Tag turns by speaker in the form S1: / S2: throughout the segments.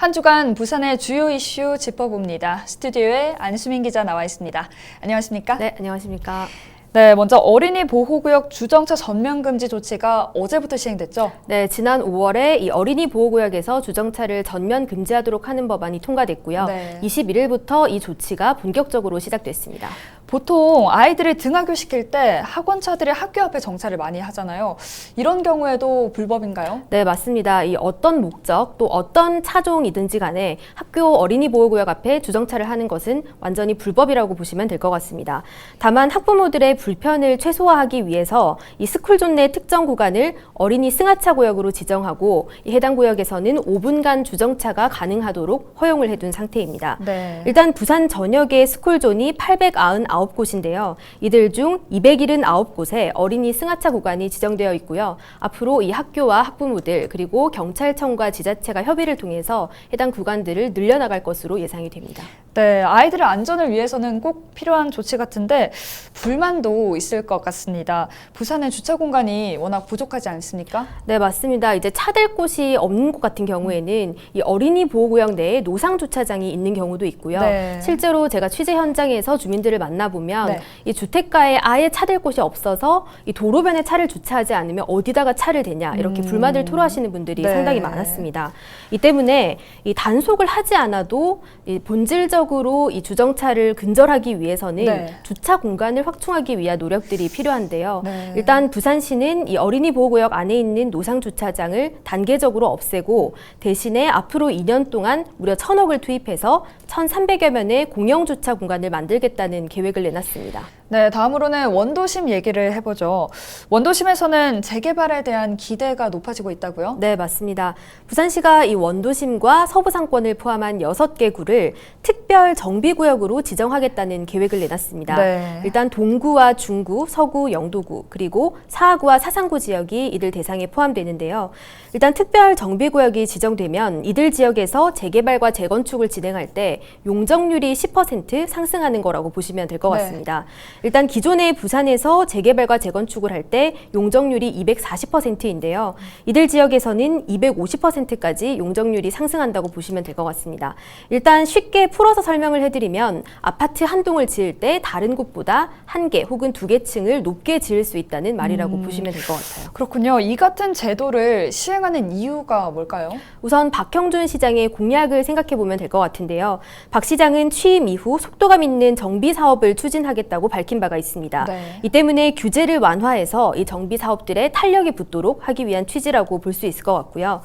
S1: 한 주간 부산의 주요 이슈 짚어봅니다. 스튜디오에 안수민 기자 나와 있습니다. 안녕하십니까?
S2: 네, 안녕하십니까?
S1: 네, 먼저 어린이 보호구역 주정차 전면 금지 조치가 어제부터 시행됐죠?
S2: 네, 지난 5월에 이 어린이 보호구역에서 주정차를 전면 금지하도록 하는 법안이 통과됐고요.
S1: 네.
S2: 21일부터 이 조치가 본격적으로 시작됐습니다.
S1: 보통 아이들을 등하교시킬 때 학원차들이 학교 앞에 정차를 많이 하잖아요. 이런 경우에도 불법인가요?
S2: 네, 맞습니다. 이 어떤 목적 또 어떤 차종이든지 간에 학교 어린이 보호구역 앞에 주정차를 하는 것은 완전히 불법이라고 보시면 될 것 같습니다. 다만 학부모들의 불편을 최소화하기 위해서 이 스쿨존 내 특정 구간을 어린이 승하차 구역으로 지정하고 이 해당 구역에서는 5분간 주정차가 가능하도록 허용을 해둔 상태입니다.
S1: 네.
S2: 일단 부산 전역의 스쿨존이 899곳인데요. 이들 중 279곳에 어린이 승하차 구간이 지정되어 있고요. 앞으로 이 학교와 학부모들 그리고 경찰청과 지자체가 협의를 통해서 해당 구간들을 늘려나갈 것으로 예상이 됩니다.
S1: 네, 아이들의 안전을 위해서는 꼭 필요한 조치 같은데 불만도 있을 것 같습니다. 부산의 주차 공간이 워낙 부족하지 않습니까?
S2: 네, 맞습니다. 이제 차댈 곳이 없는 곳 같은 경우에는 이 어린이 보호구역 내에 노상 주차장이 있는 경우도 있고요.
S1: 네.
S2: 실제로 제가 취재 현장에서 주민들을 만나보면
S1: 네.
S2: 이 주택가에 아예 차댈 곳이 없어서 이 도로변에 차를 주차하지 않으면 어디다가 차를 대냐 이렇게 불만을 토로하시는 분들이
S1: 네.
S2: 상당히 많았습니다. 이 때문에 이 단속을 하지 않아도 이 본질적으로 이 주정차를 근절하기 위해서는
S1: 네.
S2: 주차 공간을 확충하기 위한 노력들이 필요한데요.
S1: 네.
S2: 일단 부산시는 이 어린이 보호구역 안에 있는 노상 주차장을 단계적으로 없애고 대신에 앞으로 2년 동안 무려 1,000억을 투입해서 1,300여 면의 공영 주차 공간을 만들겠다는 계획을 내놨습니다.
S1: 네, 다음으로는 원도심 얘기를 해보죠. 원도심에서는 재개발에 대한 기대가 높아지고 있다고요?
S2: 네, 맞습니다. 부산시가 이 원도심과 서부상권을 포함한 6개 구를 특별 정비구역으로 지정하겠다는 계획을 내놨습니다.
S1: 네.
S2: 일단 동구와 중구, 서구, 영도구, 그리고 사하구와 사상구 지역이 이들 대상에 포함되는데요. 일단 특별 정비구역이 지정되면 이들 지역에서 재개발과 재건축을 진행할 때 용적률이 10% 상승하는 거라고 보시면 될 것 같습니다. 일단 기존의 부산에서 재개발과 재건축을 할 때 용적률이 240%인데요. 이들 지역에서는 250%까지 용적률이 상승한다고 보시면 될 것 같습니다. 일단 쉽게 풀어서 설명을 해드리면 아파트 한 동을 지을 때 다른 곳보다 1개 혹은 2개 층을 높게 지을 수 있다는 말이라고 보시면 될 것 같아요.
S1: 그렇군요. 이 같은 제도를 시행하는 이유가 뭘까요?
S2: 우선 박형준 시장의 공약을 생각해 보면 될 것 같은데요. 박 시장은 취임 이후 속도감 있는 정비 사업을 추진하겠다고 밝힌 바가 있습니다.
S1: 네.
S2: 이 때문에 규제를 완화해서 이 정비 사업들에 탄력이 붙도록 하기 위한 취지라고 볼 수 있을 것 같고요.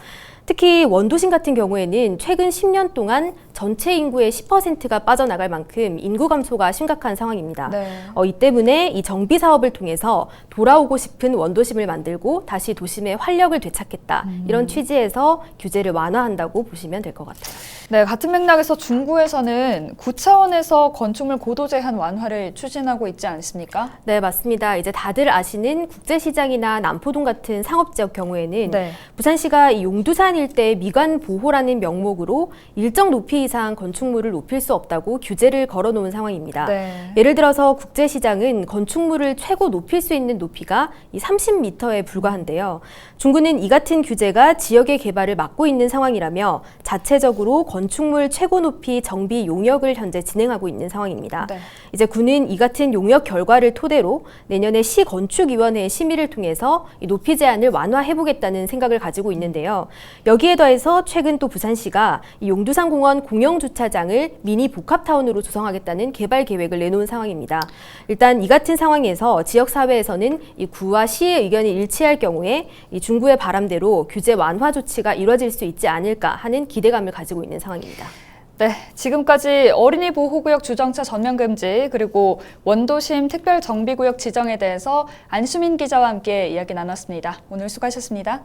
S2: 특히 원도심 같은 경우에는 최근 10년 동안 전체 인구의 10%가 빠져나갈 만큼 인구 감소가 심각한 상황입니다.
S1: 네.
S2: 이 때문에 이 정비 사업을 통해서 돌아오고 싶은 원도심을 만들고 다시 도심의 활력을 되찾겠다. 이런 취지에서 규제를 완화한다고 보시면 될 것 같아요.
S1: 네, 같은 맥락에서 중구에서는 구차원에서 건축물 고도 제한 완화를 추진하고 있지 않습니까?
S2: 네, 맞습니다. 이제 다들 아시는 국제시장이나 남포동 같은 상업지역 경우에는
S1: 네.
S2: 부산시가 이 용두산 일대 미관 보호라는 명목으로 일정 높이 이상 건축물을 높일 수 없다고 규제를 걸어놓은 상황입니다.
S1: 네.
S2: 예를 들어서 국제시장은 건축물을 최고 높일 수 있는 높이가 이 30m에 불과한데요. 중구는 이 같은 규제가 지역의 개발을 막고 있는 상황이라며 자체적으로 건축물 최고 높이 정비 용역을 현재 진행하고 있는 상황입니다.
S1: 네.
S2: 이제 구는 이 같은 용역 결과를 토대로 내년에 시건축위원회의 심의를 통해서 이 높이 제한을 완화해보겠다는 생각을 가지고 있는데요. 여기에 더해서 최근 또 부산시가 이 용두산공원 공영주차장을 미니 복합타운으로 조성하겠다는 개발 계획을 내놓은 상황입니다. 일단 이 같은 상황에서 지역사회에서는 이 구와 시의 의견이 일치할 경우에 이 중구의 바람대로 규제 완화 조치가 이루어질 수 있지 않을까 하는 기대감을 가지고 있는 상황입니다.
S1: 네, 지금까지 어린이 보호구역 주정차 전면 금지 그리고 원도심 특별 정비구역 지정에 대해서 안수민 기자와 함께 이야기 나눴습니다. 오늘 수고하셨습니다.